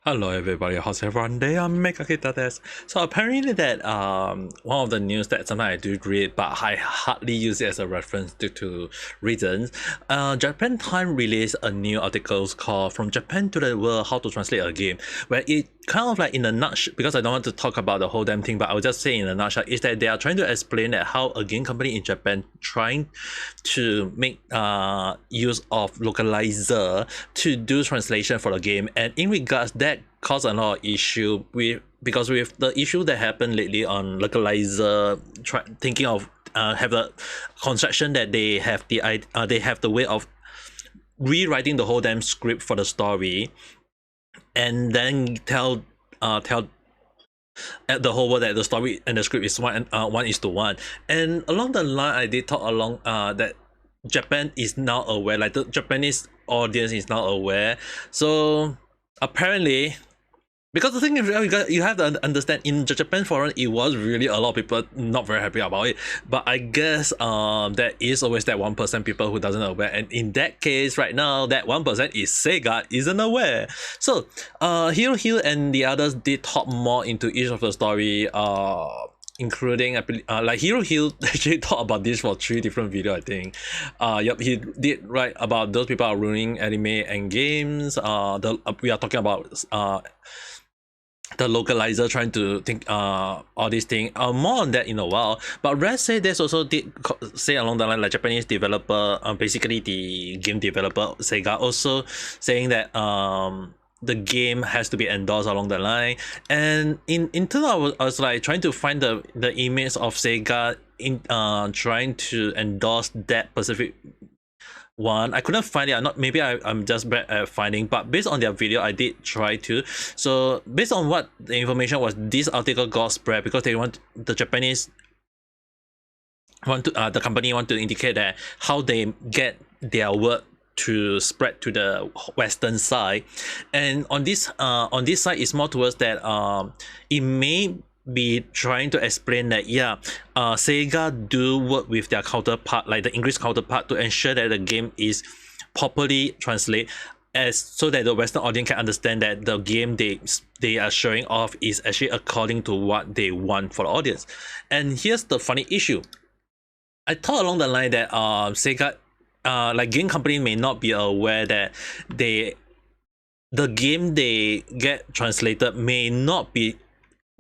Hello everybody, how's everyone? Day I'm Mega. So apparently that one of the news that sometimes I do read but I hardly use it as a reference due to reasons. Japan Time released a new article called From Japan to the World How to Translate a Game, where it kind of like in a nutshell, because I don't want to talk about the whole damn thing, but I'll just say in a nutshell is that they are trying to explain that how a game company in Japan trying to make use of localizer to do translation for the game, and in regards that caused a lot of issue because with the issue that happened lately on localizer thinking of have the construction that they have the way of rewriting the whole damn script for the story and then tell at the whole world that the story and the script is 1:1, and along the line I did talk along that Japan is now aware, like the Japanese audience is now aware. So apparently, because the thing is, you have to understand, in the Japan forum, it was really a lot of people not very happy about it. But I guess there is always that 1% people who doesn't aware, and in that case, right now, that 1% is Sega isn't aware. So Hero Hill and the others did talk more into each of the story. Including like Hero Hill actually talked about this for 3 different videos, I think. Yep, he did write about those people are ruining anime and games. We are talking about the localizer trying to think all these things. More on that in a while. But Red say this also did say along the line, like Japanese developer, basically the game developer Sega also saying that the game has to be endorsed along the line. And in turn I was like trying to find the image of Sega in trying to endorse that specific one. I couldn't find it. I'm just bad at finding, but based on their video I did try to. So based on what the information was, this article got spread because they want the Japanese want to the company want to indicate that how they get their work to spread to the western side. And on this side is more towards that it may be trying to explain that Sega do work with their counterpart, like the English counterpart, to ensure that the game is properly translated, as so that the Western audience can understand that the game they are showing off is actually according to what they want for the audience. And here's the funny issue. I thought along the line that Sega like game company may not be aware that the game they get translated may not be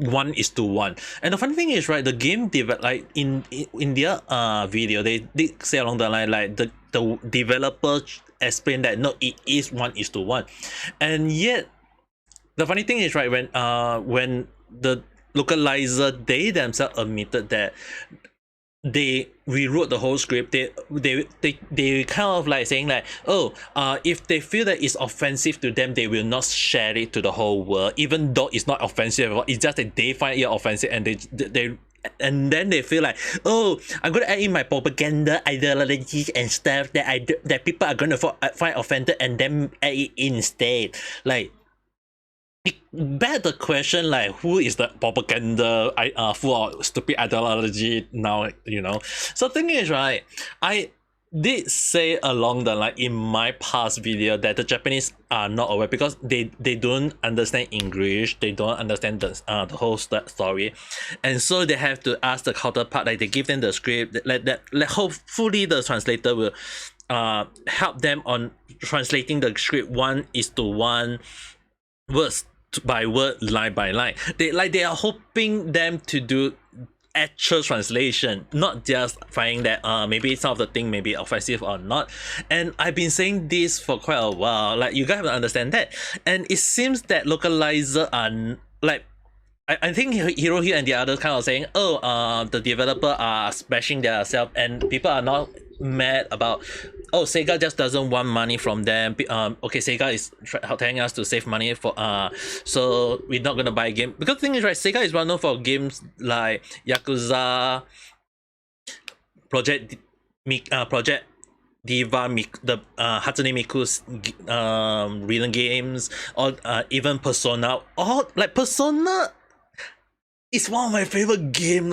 1:1. And the funny thing is, right, the game like in their video they did say along the line, like the developer explained that no, it is 1:1. And yet the funny thing is, right, when the localizer, they themselves admitted that they rewrote the whole script. They kind of like saying like, oh, if they feel that it's offensive to them, they will not share it to the whole world, even though it's not offensive at all. It's just that they find it offensive, and and then they feel like, oh, I'm gonna add in my propaganda ideologies and stuff that people are gonna find offended, and then add it in instead. Like, it begs the question, like, who is the propaganda full of stupid ideology now, you know? So the thing is, right, I did say along the line in my past video that the Japanese are not aware because they don't understand English, they don't understand the whole story, and so they have to ask the counterpart, like they give them the script, let hopefully the translator will help them on translating the script 1:1 words by word, line by line. They are hoping them to do actual translation, not just finding that maybe some of the thing may be offensive or not. And I've been saying this for quite a while, like you guys have to understand that. And it seems that localizer are like, I think Hero here and the others kind of saying, oh, the developer are smashing their self, and people are not mad about, oh, Sega just doesn't want money from them. Okay, Sega is telling us to save money for so we're not gonna buy a game, because the thing is, right, Sega is well known for games like Yakuza, Project Diva, the Hatsune Miku's rhythm games, or even Persona. All like Persona is one of my favorite game.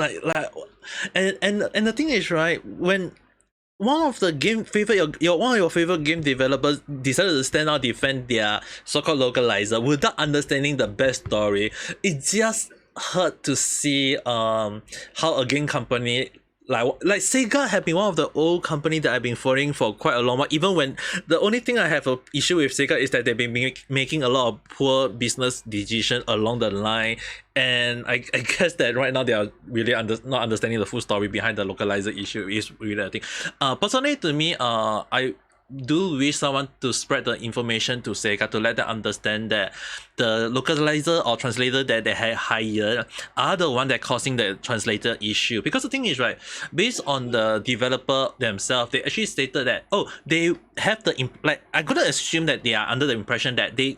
And the thing is, right, when one of the game favorite your one of your favorite game developers decided to stand out defend their so-called localizer without understanding the best story. It just hurt to see how a game company like Sega have been one of the old company that I've been following for quite a long while. Even when the only thing I have a issue with Sega is that they've been making a lot of poor business decision along the line, and I guess that right now they are really not understanding the full story behind the localizer issue is really a thing. Personally to me, I do wish someone to spread the information to Sega to let them understand that the localizer or translator that they had hired are the one that causing the translator issue. Because the thing is, right, based on the developer themselves, they actually stated that they have like I'm gonna assume that they are under the impression that the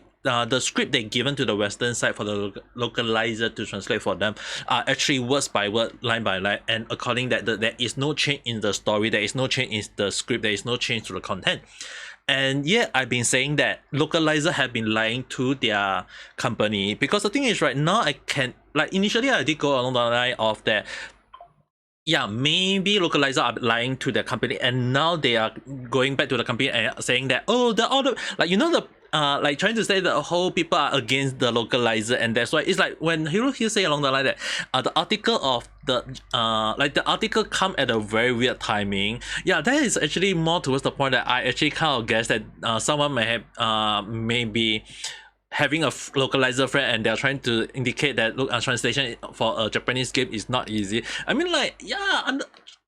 script they given to the Western side for the localizer to translate for them are actually words by word, line by line, and according that there is no change in the story, there is no change in the script, there is no change to the content. And yet I've been saying that localizer have been lying to their company, because the thing is right now I can like initially I did go along the line of that. Yeah, maybe localizer are lying to the company, and now they are going back to the company and saying that the order, like the like trying to say the whole people are against the localizer, and that's why it's like when Hero say along the line that the article of the like the article come at a very weird timing. Yeah, that is actually more towards the point that I actually kind of guess that someone may have maybe having a localizer friend, and they're trying to indicate that translation for a Japanese game is not easy. I mean, like, yeah,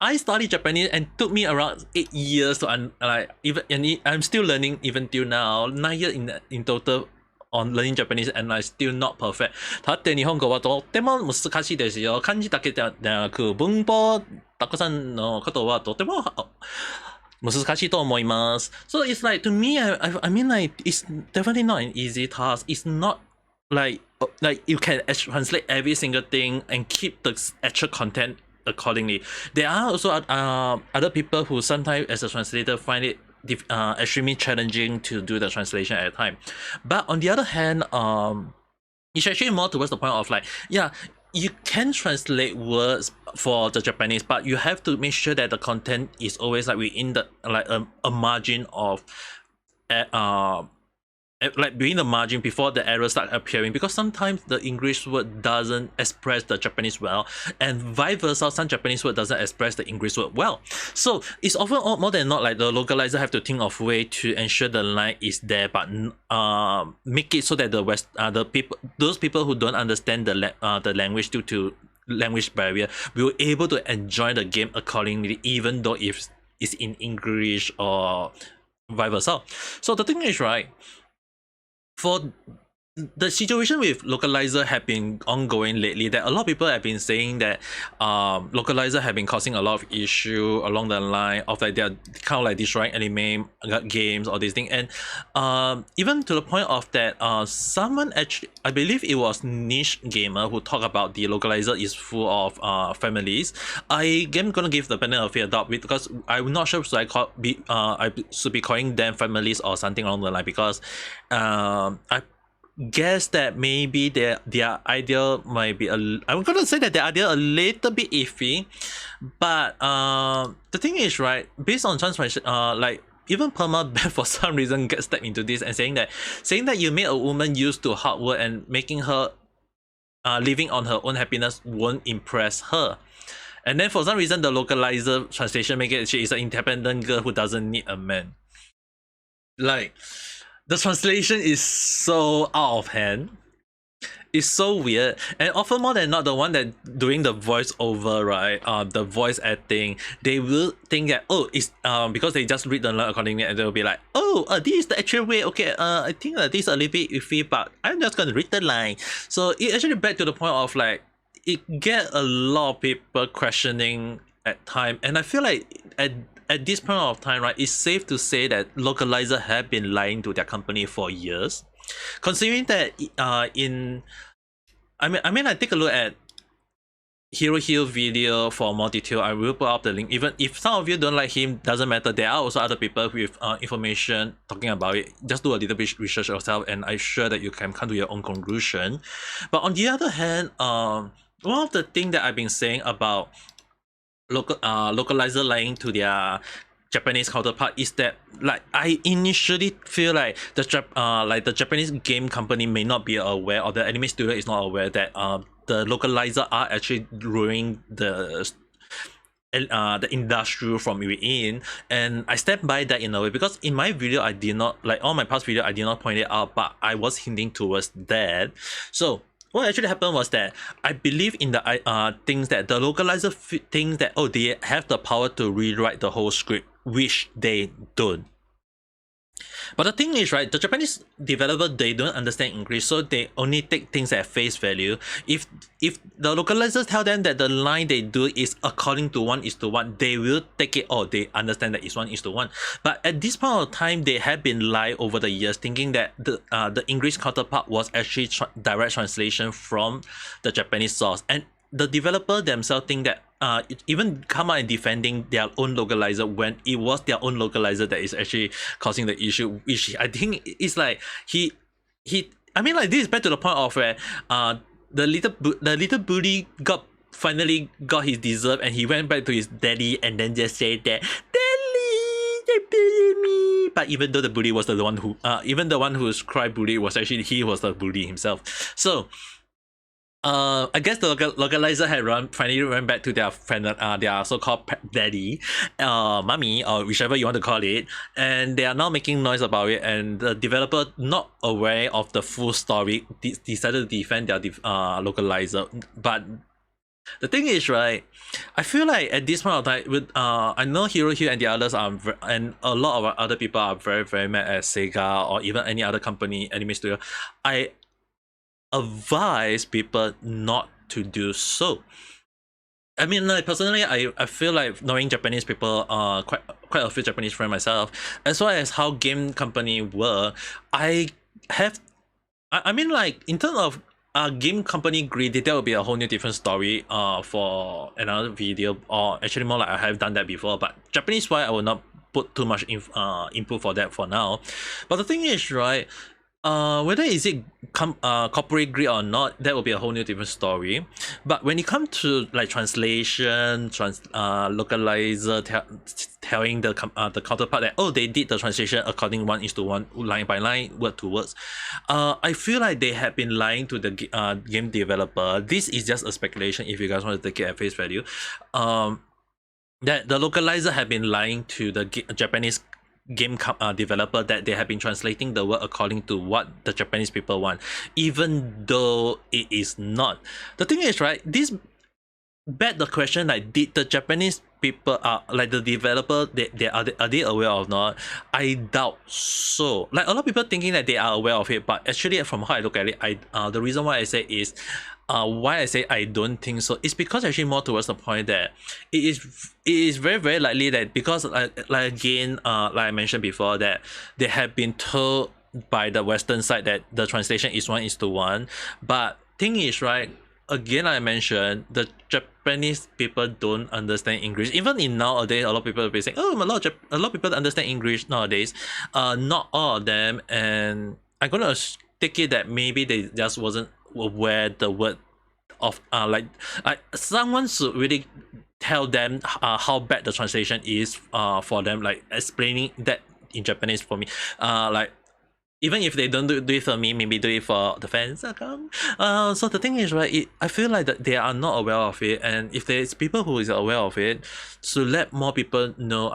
I studied Japanese and took me around 8 years to like even, and I'm still learning even till now. 9 years in total on learning Japanese, and I still not perfect. だって日本語はとっても難しいですよ。漢字だけではなく文法たくさんのことはとても難しいと思います。So it's like to me, I mean like it's definitely not an easy task. It's not like you can translate every single thing and keep the actual content accordingly. There are also other people who sometimes as a translator find it extremely challenging to do the translation at a time. But on the other hand, it's actually more towards the point of like, yeah, you can translate words for the Japanese, but you have to make sure that the content is always like within the like a margin of like between the margin before the errors start appearing, because sometimes the English word doesn't express the Japanese well, and vice versa, some Japanese word doesn't express the English word well. So it's often more than not like the localizer have to think of way to ensure the line is there, but make it so that those people who don't understand the language due to language barrier will able to enjoy the game accordingly, even though if it's in English or vice versa. So the thing is, right, for the situation with localizer have been ongoing lately, that a lot of people have been saying that localizer have been causing a lot of issue along the line of like they're kind of like destroying anime games or this thing. And even to the point of that someone actually, I believe it was Niche Gamer, who talked about the localizer is full of families. I am gonna give the benefit of the doubt because I'm not sure should I should be calling them families or something along the line, because I guess that maybe their idea might be I'm gonna say that their idea a little bit iffy, but the thing is, right, based on transformation, like even perma for some reason gets stuck into this and saying that you made a woman used to hard work and making her living on her own happiness won't impress her. And then for some reason the localizer translation make it she is an independent girl who doesn't need a man. Like, the translation is so out of hand. It's so weird, and often more than not, the one that doing the voiceover, right, the voice acting, they will think that it's because they just read the line accordingly, and they'll be like, this is the actual way. Okay, I think this is a little bit iffy, but I'm just gonna read the line. So it actually back to the point of like it get a lot of people questioning at time, and I feel like at this point of time, right, it's safe to say that localizer have been lying to their company for years, considering that I take a look at Hero video for more detail. I will put up the link. Even if some of you don't like him, doesn't matter. There are also other people with information talking about it. Just do a little bit research yourself, and I'm sure that you can come to your own conclusion. But on the other hand, one of the things that I've been saying about localizer lying to their Japanese counterpart is that like I initially feel like the Japanese game company may not be aware, or the anime studio is not aware that the localizer are actually ruining the industry from within. And I stand by that in a way, because in my video I did not, like all my past video I did not point it out, but I was hinting towards that. So what actually happened was that I believe in the things that the localizer thinks that, oh, they have the power to rewrite the whole script, which they don't. But the thing is, right, the Japanese developer, they don't understand English, so they only take things at face value. If the localizers tell them that the line they do is according to 1:1, they will take it. Oh, they understand that it's 1:1. But at this point of time, they have been lying over the years, thinking that the English counterpart was actually direct translation from the Japanese source. And the developer themselves think that even come out and defending their own localizer when it was their own localizer that is actually causing the issue, which I think is like he I mean, like, this is back to the point of where the little bully finally got his deserve, and he went back to his daddy and then just said that, "Daddy, they bully me." But even though the bully was the one who even the one who's cried bully was actually, he was the bully himself. So I guess the localizer had finally run back to their friend, their so-called daddy, mommy, or whichever you want to call it, and they are now making noise about it. And the developer, not aware of the full story, decided to defend their localizer. But the thing is, right, I feel like at this point of time, with I know Hero Hill and the others are, and a lot of other people are very, very mad at Sega or even any other company, anime studio. I advise people not to do so. I mean, like, personally, I feel like, knowing Japanese people, quite a few Japanese friends myself, as well as how game company were, I mean, like, in terms of game company greedy, that will be a whole new different story for another video, or actually more like I have done that before. But Japanese wise, I will not put too much input for that for now. But the thing is, right, whether is it corporate greed or not, that will be a whole new different story. But when it comes to like translation, localizer telling the counterpart that, oh, they did the translation according 1:1, line by line, word to words, I feel like they have been lying to the game developer. This is just a speculation, if you guys want to take it at face value. That the localizer have been lying to the Japanese game developer, that they have been translating the word according to what the Japanese people want, even though it is not. The thing is, right, this beg the question, like, did the Japanese people, like the developer, are they aware or not? I doubt so. Like, a lot of people thinking that they are aware of it, but actually from how I look at it, the reason why I say is, why I say I don't think so is because actually more towards the point that it is very, very likely that, because like again, like I mentioned before, that they have been told by the Western side that the translation is 1:1. But thing is, right, again, I mentioned the Japanese people don't understand English. Even in nowadays, a lot of people will be saying, oh, a lot of people understand English nowadays. Not all of them, and I'm gonna take it that maybe they just wasn't aware the word of like someone should really tell them how bad the translation is, for them, like explaining that in Japanese for me, like, even if they don't do it for me, maybe do it for the fans. So the thing is, right, I feel like that they are not aware of it, and if there's people who is aware of it, to let more people know.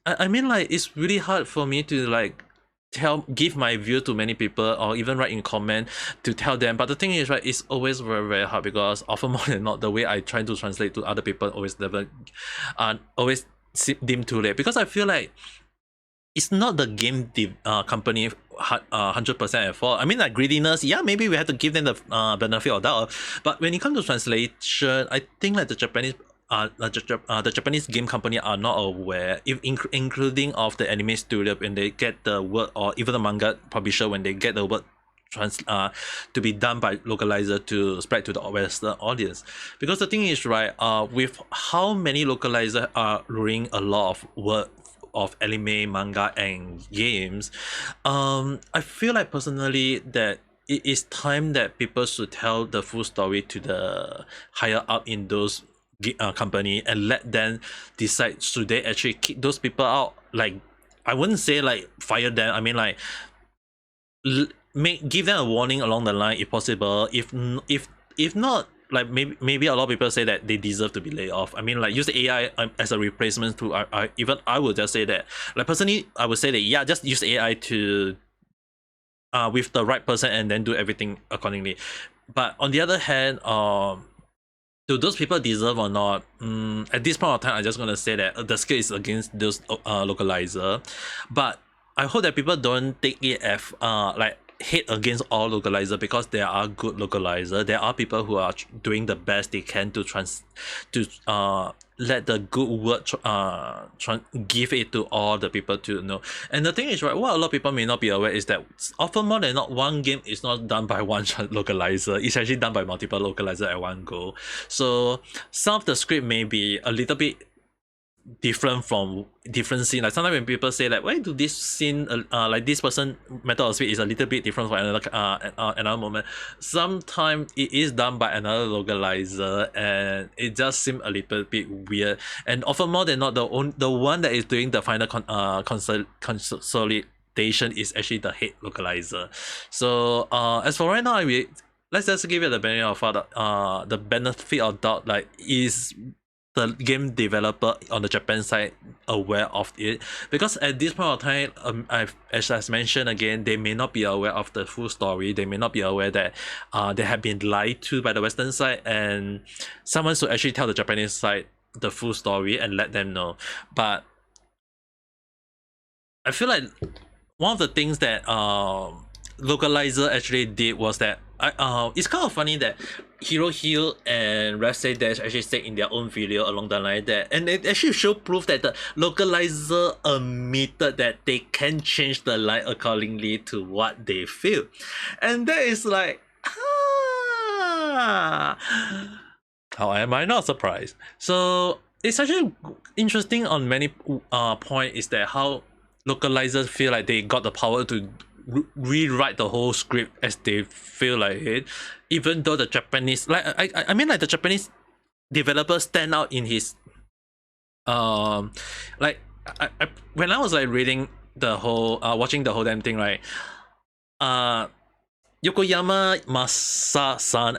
I mean, like, it's really hard for me to like give my view to many people, or even write in comment to tell them. But the thing is, right, it's always very, very hard, because often more than not, the way I try to translate to other people always deemed too late, because I feel like it's not the game company 100% at fault. I mean, like, greediness, yeah, maybe we have to give them the benefit of doubt. But when it comes to translation, I think like the Japanese game company are not aware, including of the anime studio, when they get the word, or even the manga publisher, when they get the word to be done by localizer to spread to the Western audience. Because the thing is, right, with how many localizer are ruining a lot of work of anime, manga, and games, I feel like personally that it is time that people should tell the full story to the higher up in those company and let them decide should they actually kick those people out. Like, I wouldn't say like fire them. I mean like give them a warning along the line if possible. If not, like maybe a lot of people say that they deserve to be laid off. I mean like use AI as a replacement to I would just say that, like personally I would say that yeah, just use AI to with the right person and then do everything accordingly. But on the other hand, do those people deserve or not? At this point of time, I'm just gonna say that the scale is against those localizer, but I hope that people don't take it as like hate against all localizer, because there are good localizer. There are people who are doing the best they can to let the good word give it to all the people to know. And the thing is, right, what a lot of people may not be aware is that often more than not, one game is not done by one localizer. It's actually done by multiple localizer at one go. So some of the script may be a little bit different from different scene. Like sometimes when people say like, why do this scene like this person method of speech is a little bit different from another moment, sometimes it is done by another localizer and it just seems a little bit weird. And often more than not, the one that is doing the final consolidation is actually the head localizer. So as for right now, let's just give it the benefit of the benefit of doubt. Like, is the game developer on the Japan side aware of it? Because at this point of time, as I mentioned again, they may not be aware of the full story. They may not be aware that they have been lied to by the Western side, and someone should actually tell the Japanese side the full story and let them know. But I feel like one of the things that localizer actually did was that it's kind of funny that Hero Hill and Say Dash actually said in their own video along the line that, and it actually show proof that the localizer admitted that they can change the line accordingly to what they feel. And that is like, how am I not surprised? So it's actually interesting on many point is that how localizers feel like they got the power to rewrite the whole script as they feel like it, even though the Japanese, like I mean like the Japanese developer stand out in his like when I was like reading the whole watching the whole damn thing, right, Yokoyama Masa-san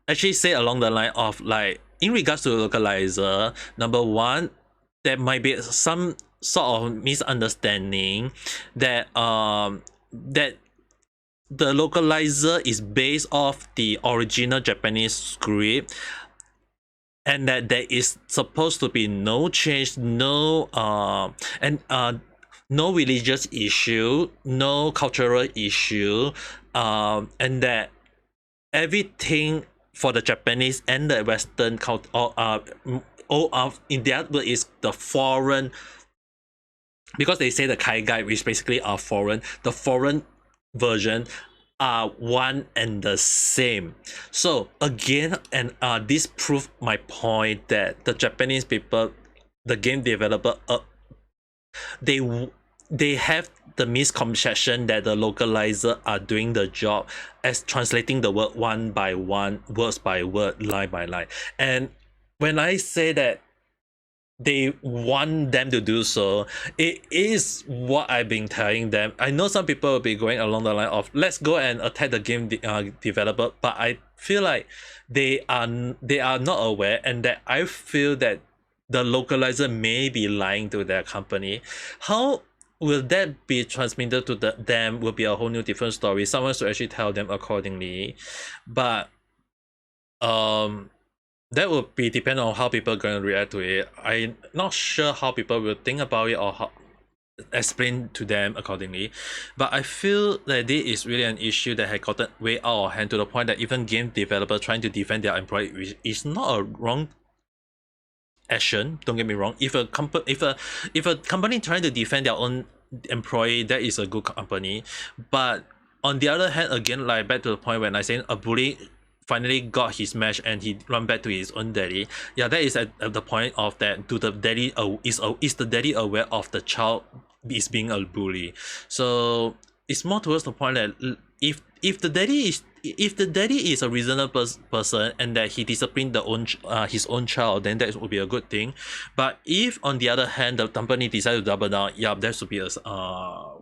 actually say along the line of like, in regards to localizer, number one, there might be some sort of misunderstanding that that the localizer is based off the original Japanese script, and that there is supposed to be no change, no no religious issue, no cultural issue, and that everything for the Japanese and the Western culture, all of in the other is the foreign, because they say the Kaigai, which basically are foreign, the foreign version are one and the same. So again, and this proved my point that the Japanese people, the game developer, they have the misconception that the localizer are doing the job as translating the word one by one, words by word, line by line. And when I say that they want them to do so, it is what I've been telling them. I know some people will be going along the line of, let's go and attack the game developer, but I feel like they are not aware, and that I feel that the localizer may be lying to their company. How will that be transmitted to them will be a whole new different story. Someone should actually tell them accordingly. But that will be depend on how people are going to react to it. I'm not sure how people will think about it or how explain to them accordingly. But I feel that this is really an issue that had gotten way out of hand, to the point that even game developers trying to defend their employee, which is not a wrong action, don't get me wrong. If a company trying to defend their own employee, that is a good company. But on the other hand, again, like back to the point when I say a bully finally got his match and he run back to his own daddy, yeah, that is at the point of that, do the daddy is the daddy aware of the child is being a bully? So it's more towards the point that if the daddy is if the daddy is a reasonable person and that he disciplined his own child, then that would be a good thing. But if on the other hand the company decides to double down, yeah, there should be a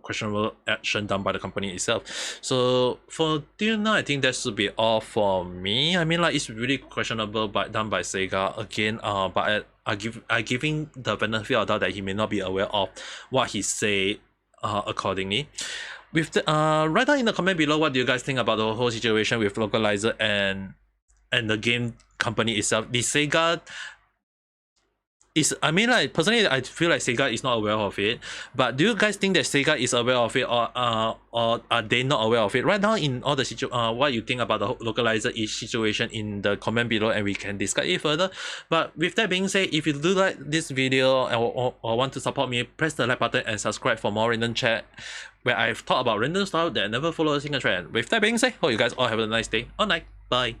questionable action done by the company itself. So for till now, I think that should be all for me. I mean, like, it's really questionable but done by Sega again. But I giving the benefit of doubt that he may not be aware of what he say accordingly. With the write down in the comment below what do you guys think about the whole situation with Localizer and the game company itself. The Sega is, I mean, like, personally I feel like Sega is not aware of it, but do you guys think that Sega is aware of it, or are they not aware of it? Write down in all the what you think about the Localizer situation in the comment below, and we can discuss it further. But with that being said, if you do like this video or want to support me, press the like button and subscribe for more random chat where I've talked about random stuff that never follow a single trend. With that being said, hope you guys all have a nice day or night. Bye.